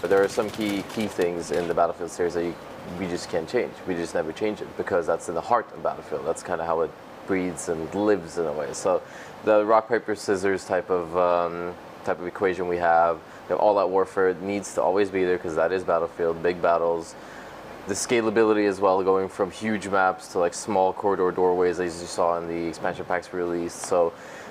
But there are some key things in the Battlefield series that we just can't change. We just never change it because that's in the heart of Battlefield. That's kind of how it breathes and lives in a way. So the rock, paper, scissors type of equation we have, all-out warfare needs to always be there because that is Battlefield, big battles. The scalability as well, going from huge maps to like small corridor doorways as you saw in the expansion packs released.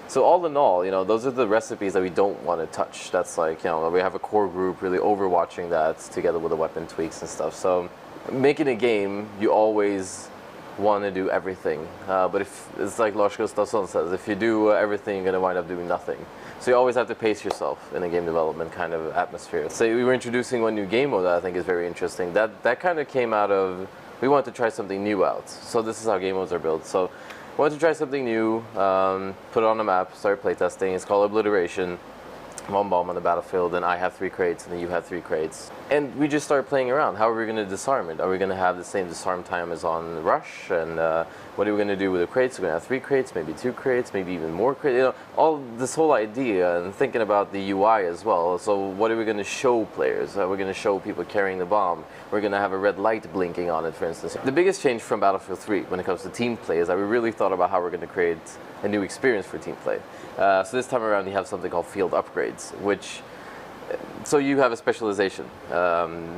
So all in all, those are the recipes that we don't want to touch. That's like, we have a core group really overwatching that together with the weapon tweaks and stuff. So making a game, you always want to do everything. But if it's like Lars Gustafsson says, if you do everything, you're going to wind up doing nothing. So you always have to pace yourself in a game development kind of atmosphere. So we were introducing one new game mode that I think is very interesting. That kind of came out of, we wanted to try something new out. So this is how game modes are built. So we wanted to try something new, put it on the map, start playtesting. It's called Obliteration. One bomb on the battlefield, and I have 3 crates, and then you have 3 crates. And we just started playing around. How are we going to disarm it? Are we going to have the same disarm time as on Rush? And what are we going to do with the crates? We're going to have 3 crates, maybe 2 crates, maybe even more crates. All this whole idea, and thinking about the UI as well. So what are we going to show players? We're going to show people carrying the bomb. We're going to have a red light blinking on it, for instance. The biggest change from Battlefield 3 when it comes to team play is that we really thought about how we're going to create a new experience for team play. So this time around, you have something called field upgrades, which, so you have a specialization.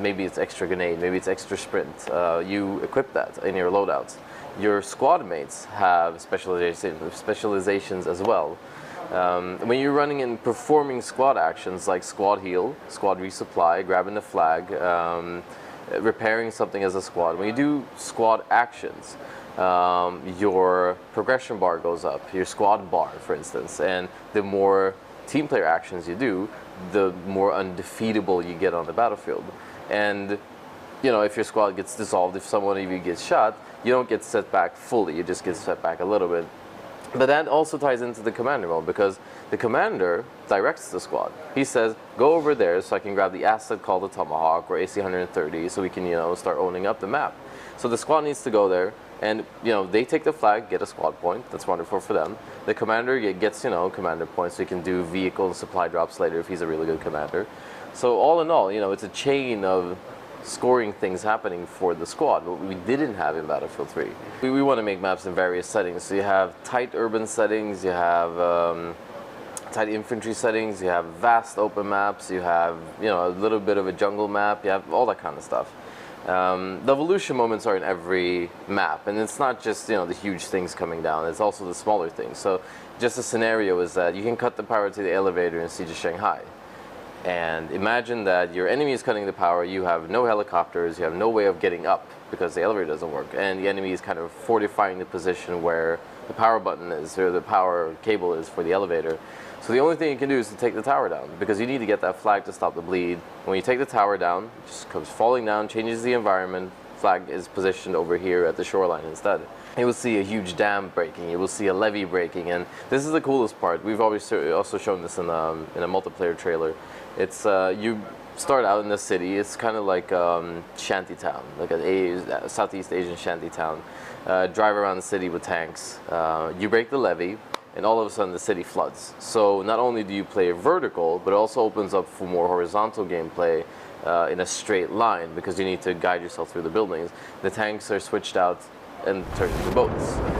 Maybe it's extra grenade, maybe it's extra sprint. You equip that in your loadouts. Your squad mates have specializations as well. When you're running and performing squad actions like squad heal, squad resupply, grabbing the flag, repairing something as a squad, when you do squad actions, your progression bar goes up, your squad bar, for instance, and the more team player actions you do, the more undefeatable you get on the battlefield. And if your squad gets dissolved, if someone of you gets shot, you don't get set back fully, you just get set back a little bit. But that also ties into the commander mode, because the commander directs the squad. He says, go over there so I can grab the asset called the Tomahawk or AC-130 so we can start owning up the map. So the squad needs to go there, and they take the flag, get a squad point. That's wonderful for them. The commander gets commander points, so he can do vehicle and supply drops later if he's a really good commander. So all in all, it's a chain of scoring things happening for the squad, what we didn't have in Battlefield 3. We want to make maps in various settings. So you have tight urban settings, you have tight infantry settings, you have vast open maps, you have a little bit of a jungle map, you have all that kind of stuff. The evolution moments are in every map, and it's not just the huge things coming down, it's also the smaller things. So just a scenario is that you can cut the power to the elevator in Siege of Shanghai. And imagine that your enemy is cutting the power, you have no helicopters, you have no way of getting up because the elevator doesn't work, and the enemy is kind of fortifying the position where the power button is, or the power cable is for the elevator. So the only thing you can do is to take the tower down, because you need to get that flag to stop the bleed. When you take the tower down, it just comes falling down, changes the environment, flag is positioned over here at the shoreline instead. You will see a huge dam breaking, you will see a levee breaking, and this is the coolest part. We've also shown this in a multiplayer trailer. It's you start out in the city. It's kind of like shantytown, like a Southeast Asian shantytown. Drive around the city with tanks. You break the levee, and all of a sudden the city floods. So not only do you play vertical, but it also opens up for more horizontal gameplay in a straight line, because you need to guide yourself through the buildings. The tanks are switched out and turned into boats.